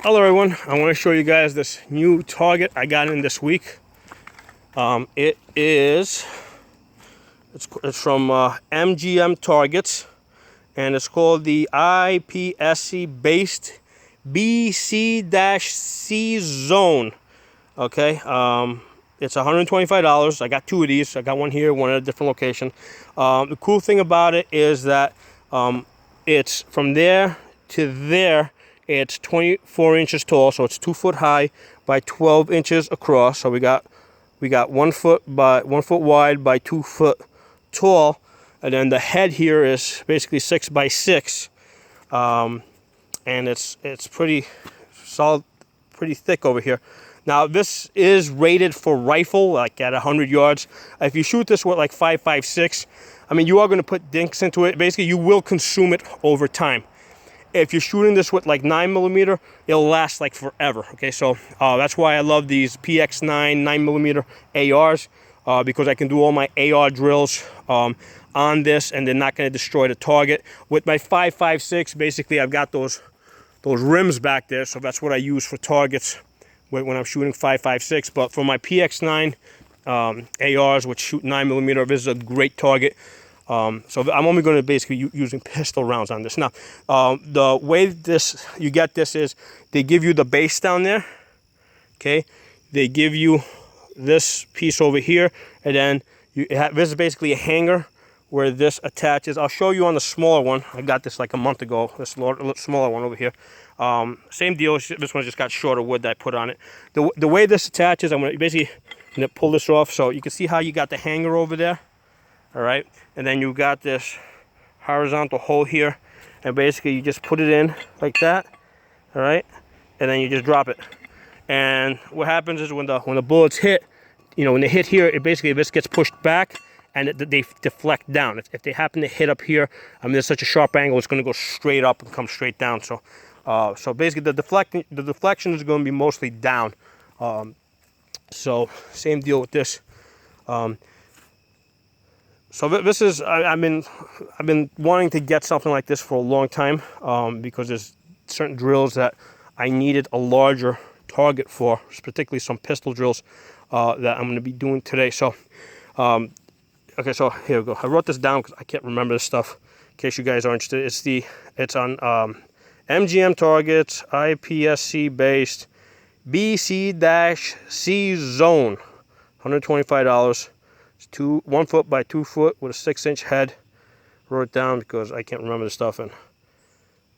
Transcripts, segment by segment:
Hello everyone, I want to show you guys this new target I got in this week. It's from MGM Targets, and it's called the IPSC based BC-C Zone. Okay, it's $125. I got two of these. I got one here, one at a different location. The cool thing about it is that it's from there to there. It's 24 inches tall, so it's 2 foot high by 12 inches across. So we got 1 foot wide by 2 foot tall, and then the head here is basically 6 by 6, and it's pretty solid, pretty thick over here. Now this is rated for rifle, like at 100 yards. If you shoot this with like 5.56, I mean, you are going to put dinks into it. Basically, you will consume it over time. If you're shooting this with like 9mm, it'll last like forever. Okay, so that's why I love these PX9 9mm ARs, because I can do all my AR drills on this, and they're not going to destroy the target. With my 5.56, basically I've got those rims back there, so that's what I use for targets when I'm shooting 5.56. But for my PX9 ARs, which shoot 9mm, this is a great target. So I'm only going to basically using pistol rounds on this. Now, the way you get this is they give you the base down there. Okay, they give you this piece over here, and then this is basically a hanger where this attaches. I'll show you on the smaller one. I got this like a month ago. This smaller one over here. Same deal. This one just got shorter wood that I put on it. The way this attaches, I'm going to pull this off, so you can see how you got the hanger over there. All right, and then you've got this horizontal hole here, and basically you just put it in like that. All right, and then you just drop it. And what happens is when the bullets hit, when they hit here, this gets pushed back, and they deflect down. If they happen to hit up here, I mean, there's such a sharp angle, it's going to go straight up and come straight down. So, so basically the deflection is going to be mostly down. So same deal with this. So this is, I've been wanting to get something like this for a long time, because there's certain drills that I needed a larger target for, particularly some pistol drills that I'm going to be doing today. So, okay, so here we go. I wrote this down because I can't remember this stuff. In case you guys are interested, it's on MGM Targets IPSC based BC-C Zone, $125. It's 1 foot by 2 foot with a 6-inch head. Wrote it down because I can't remember the stuff, and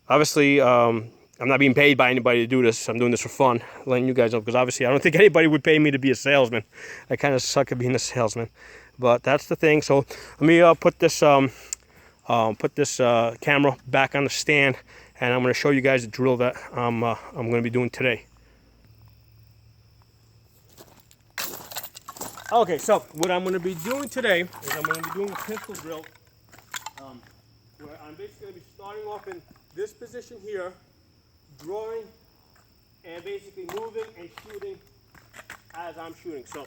obviously I'm not being paid by anybody to do this. I'm doing this for fun, letting you guys know, because obviously I don't think anybody would pay me to be a salesman. I kind of suck at being a salesman, but that's the thing. So let me put this camera back on the stand, and I'm going to show you guys the drill that I'm going to be doing today. Okay, so what I'm going to be doing today is I'm going to be doing a pistol drill, where I'm basically going to be starting off in this position here, drawing, and basically moving and shooting as I'm shooting. So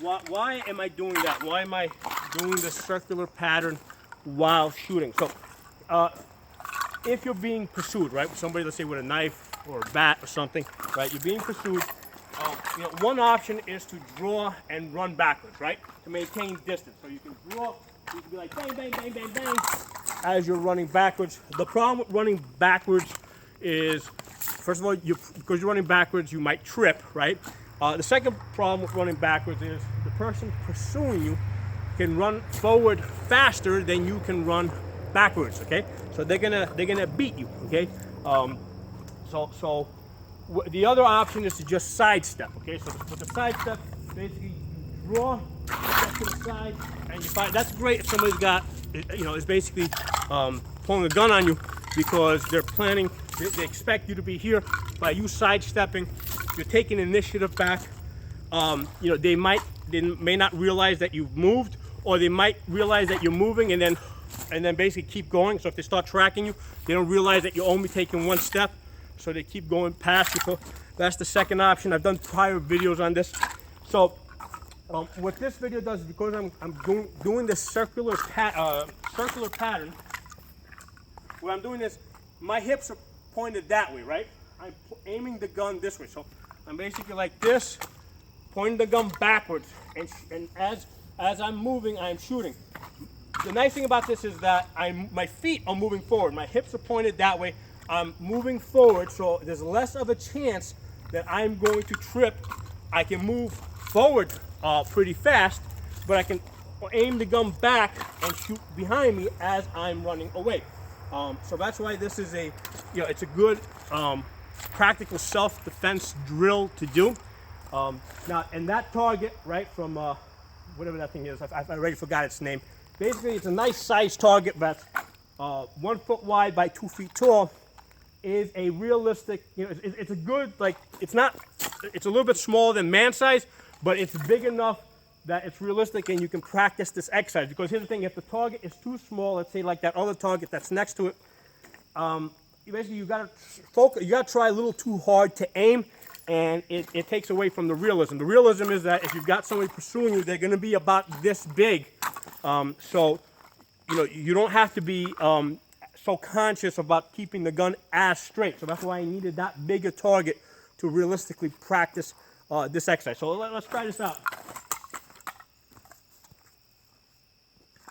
why am I doing that? Why am I doing this circular pattern while shooting? So if you're being pursued, right, somebody, let's say with a knife or a bat or something, right, you're being pursued. One option is to draw and run backwards, right, to maintain distance. So you can draw, you can be like bang, bang, bang, bang, bang as you're running backwards. The problem with running backwards is, first of all, because you're running backwards, you might trip, right? The second problem with running backwards is the person pursuing you can run forward faster than you can run backwards. Okay, so they're gonna beat you. Okay, the other option is to just sidestep. Okay, so with the sidestep, basically you draw, step to the side, and you find that's great if somebody's got, is basically pulling a gun on you, because they're planning, they expect you to be here. By you sidestepping, you're taking initiative back. They may not realize that you've moved, or they might realize that you're moving and then basically keep going. So if they start tracking you, they don't realize that you're only taking one step. So they keep going past you. So that's the second option. I've done prior videos on this. So what this video does is, because I'm doing this circular pattern, where I'm doing this, my hips are pointed that way, right? I'm aiming the gun this way. So I'm basically like this, pointing the gun backwards, and as I'm moving, I'm shooting. The nice thing about this is that my feet are moving forward. My hips are pointed that way. I'm moving forward, so there's less of a chance that I'm going to trip. I can move forward pretty fast, but I can aim the gun back and shoot behind me as I'm running away. So that's why this is it's a good practical self-defense drill to do. Now, and that target, right, from whatever that thing is, I already forgot its name. Basically, it's a nice size target that's 1 foot wide by 2 feet tall. Is a realistic, it's a good, like, it's a little bit smaller than man size, but it's big enough that it's realistic and you can practice this exercise. Because here's the thing, if the target is too small, let's say like that other target that's next to it, basically you gotta focus, you gotta try a little too hard to aim, and it takes away from the realism. The realism is that if you've got somebody pursuing you, they're gonna be about this big. So, you don't have to be so conscious about keeping the gun as straight. So that's why I needed that bigger target to realistically practice this exercise. So let's try this out.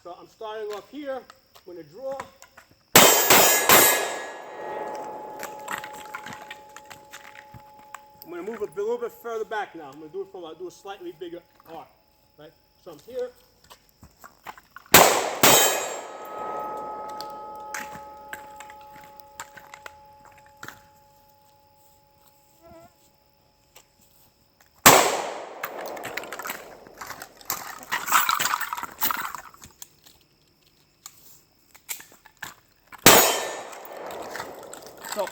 So I'm starting off here. I'm going to draw. I'm going to move a little bit further back now. I'm going to do a slightly bigger arc. Right? So I'm here. So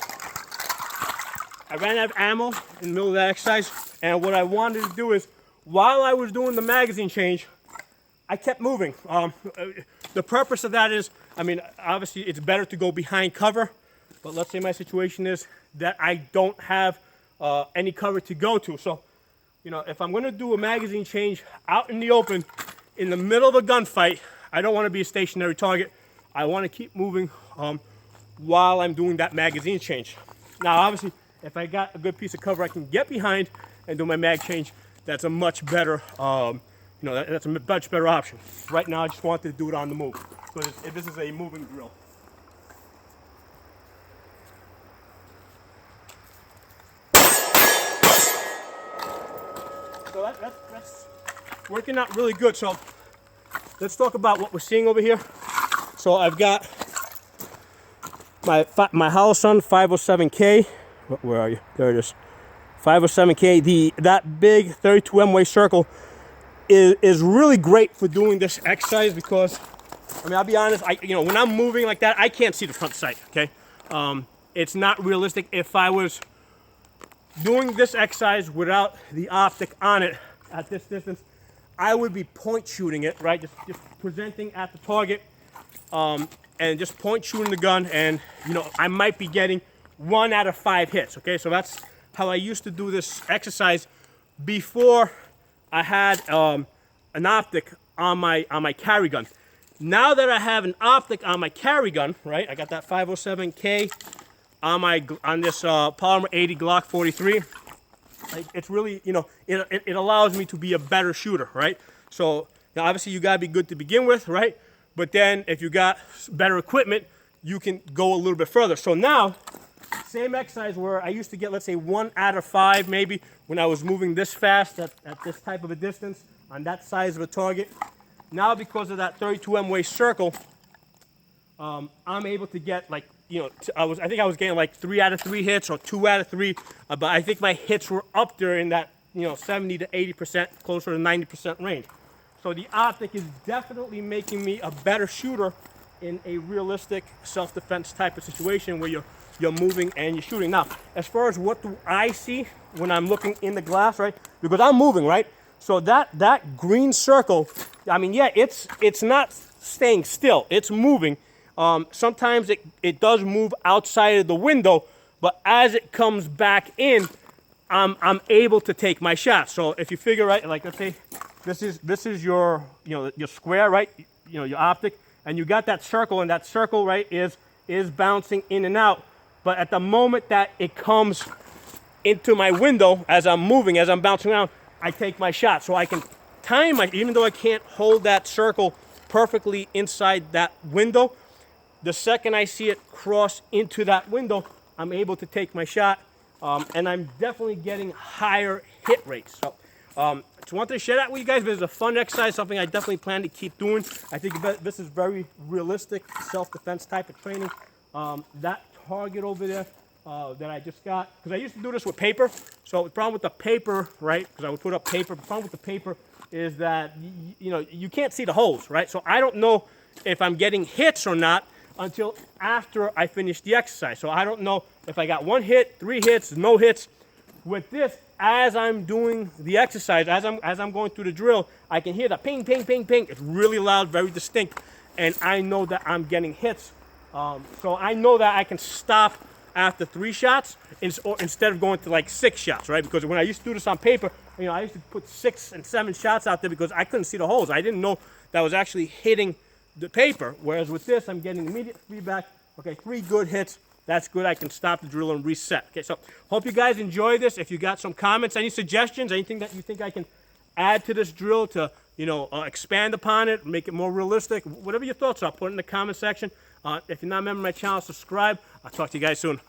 I ran out of ammo in the middle of that exercise, and what I wanted to do is, while I was doing the magazine change, I kept moving. The purpose of that is, obviously it's better to go behind cover, but let's say my situation is that I don't have any cover to go to. So, if I'm gonna do a magazine change out in the open, in the middle of a gunfight, I don't wanna be a stationary target. I wanna keep moving while I'm doing that magazine change. Now, obviously, if I got a good piece of cover I can get behind and do my mag change, that's a much better, that's a much better option. Right now, I just wanted to do it on the move. So this is a moving drill. So that's working out really good. So let's talk about what we're seeing over here. So I've got my Holosun 507K. Where are you? There it is. 507K. That big 32 M-way circle is really great for doing this exercise because, I'll be honest, when I'm moving like that, I can't see the front sight, okay? It's not realistic. If I was doing this exercise without the optic on it at this distance, I would be point shooting it, right? Just presenting at the target, and just point shooting the gun, and I might be getting 1 out of 5 hits. Okay, so that's how I used to do this exercise before I had an optic on my carry gun. Now that I have an optic on my carry gun, right? I got that 507K on this Polymer 80 Glock 43. It's really, it allows me to be a better shooter, right? So now obviously you gotta be good to begin with, right? But then if you got better equipment, you can go a little bit further. So now, same exercise where I used to get, let's say, 1 out of 5 maybe when I was moving this fast at this type of a distance on that size of a target. Now because of that 32 M-way circle, I'm able to get I think I was getting like 3 out of 3 hits or 2 out of 3, but I think my hits were up there in that 70 to 80%, closer to 90% range. So the optic is definitely making me a better shooter in a realistic self-defense type of situation where you're moving and you're shooting. Now, as far as what do I see when I'm looking in the glass, right? Because I'm moving, right? So that green circle, yeah, it's not staying still. It's moving. Sometimes it does move outside of the window, but as it comes back in, I'm able to take my shot. So if you figure, right, like let's say this is your your square, right? Your optic, and you got that circle, and that circle, right, is bouncing in and out. but at the moment that it comes into my window, as I'm moving, as I'm bouncing around, I take my shot. So I can time my, even though I can't hold that circle perfectly inside that window, the second I see it cross into that window, I'm able to take my shot, and I'm definitely getting higher hit rates. So just wanted to share that with you guys. This is a fun exercise, something I definitely plan to keep doing. I think this is very realistic self-defense type of training. That target over there that I just got, because I used to do this with paper. So the problem with the paper, right, because I would put up paper, the problem with the paper is that, you know, you can't see the holes, right? So I don't know if I'm getting hits or not until after I finish the exercise. So I don't know if I got 1 hit, 3 hits, no hits. With this, as I'm doing the exercise, as I'm going through the drill, I can hear the ping, ping, ping, ping. It's really loud, very distinct, and I know that I'm getting hits. So I know that I can stop after 3 shots instead of going to like 6 shots, right? Because when I used to do this on paper, you know, I used to put 6 and 7 shots out there because I couldn't see the holes. I didn't know that I was actually hitting the paper. Whereas with this, I'm getting immediate feedback. Okay, 3 good hits. That's good. I can stop the drill and reset. Okay, so hope you guys enjoy this. If you got some comments, any suggestions, anything that you think I can add to this drill to, you know, expand upon it, make it more realistic, whatever your thoughts are, put it in the comment section. If you're not a member of my channel, subscribe. I'll talk to you guys soon.